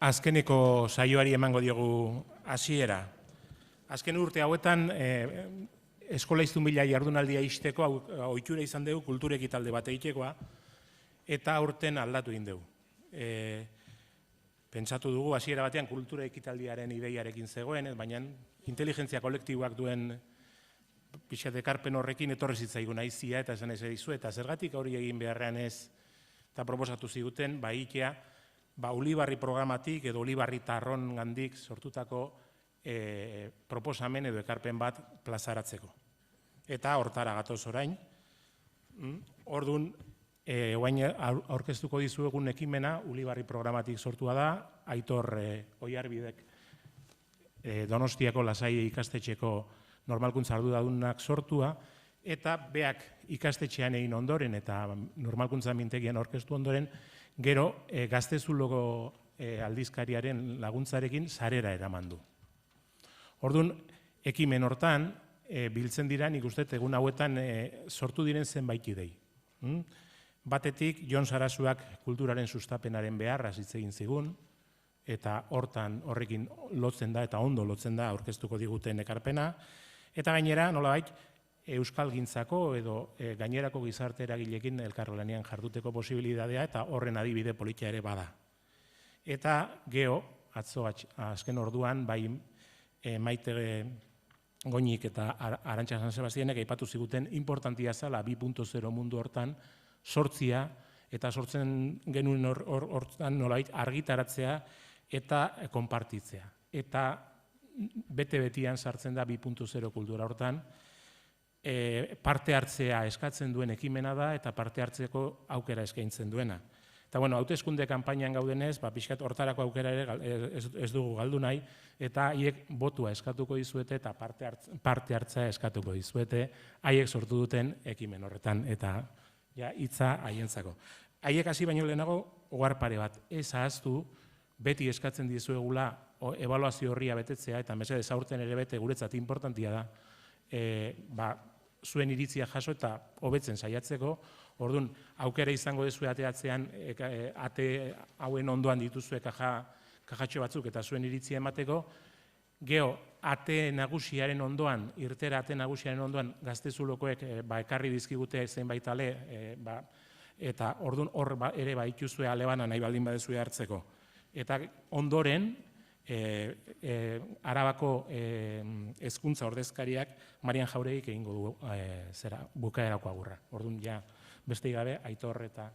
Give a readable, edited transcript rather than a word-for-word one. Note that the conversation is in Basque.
Azkeneko saioari emango diogu hasiera. Azken urte hauetan eskola hiztunbila jardunaldia ixteko ohitura izan dugu kultura ekitaldi bat egitekoa eta aurten aldatu egin dugu. Pentsatu dugu hasiera batean kultura ekitaldiaren ideiarekin zegoen, baina inteligentzia kolektiboak duen pixat ekarpen horrekin etorri zitzaigun aizia eta esan ez dizu eta zergatik hori egin beharrean ez eta proposatu ziguten egitea Ulibarri programatik edo Ulibarri Tarron gandik sortutako proposamen edo ekarpen bat plazaratzeko. Eta hortara gatoz orain. Orduan, oain aurkeztuko dizuegun ekimena Ulibarri programatik sortua da, Aitor Oiarbidek Donostiako Lasai ikastetxeko normalkuntza arduradunak sortua, eta beak ikastetxean egin ondoren eta normalkuntza mintegian aurkeztu ondoren, gero Gaztezuloko aldizkariaren laguntzarekin sarera eraman du. Orduan, ekimen hortan, biltzen dira, nik uste egun hauetan sortu diren zenbait idei. Batetik, Jon Sarasuak kulturaren sustapenaren beharraz hitz egin zigun, eta horrekin lotzen da, eta ondo lotzen da aurkeztuko diguten ekarpena, eta gainera, nolabait, euskalgintzako edo gainerako gizarte eragileekin elkarlanean jarduteko posibilitatea eta horren adibide politia ere bada. Eta geho, atzo azken orduan, bai Maite Goñik eta Arantxa San Sebastianek aipatu ziguten importantia zala 2.0 mundu hortan sortzia eta sortzen genuen hortan nolabait argitaratzea eta konpartitzea. Eta bete-betian sartzen da 2.0 kultura hortan, parte hartzea eskatzen duen ekimena da eta parte hartzeko aukera eskaintzen duena. Eta hauteskunde kanpainan gaudenez, pixkat hortarako aukera ere ez dugu galdu nahi, eta haiek botua eskatuko dizuete eta parte hartzea eskatuko dizuete, haiek sortu duten ekimen horretan, eta hitza haientzako. Haiek hasi baino lehenago, ohar pare bat, ez ahaztu, beti eskatzen dizuegula ebaluazio horria betetzea, eta mesedez aurten ere bete guretzat importantia da, zuen iritzia jaso eta hobetzen saiatzeko, orduan aukera izango dezue ateatzean ate hauen ondoan dituzue kajatxo batzuk eta zuen iritzia emateko, geho ate nagusiaren ondoan, irtera ate nagusiaren ondoan Gaztezulokoek ekarri dizkigute zenbait ale, eta orduan hor ere baituzue alebana nahi baldin badezue hartzeko. Eta ondoren, Arabako hezkuntza ordezkariak Marian Jauregik egingo du bukaerako agurra. Orduan, besterik gabe, Aitor eta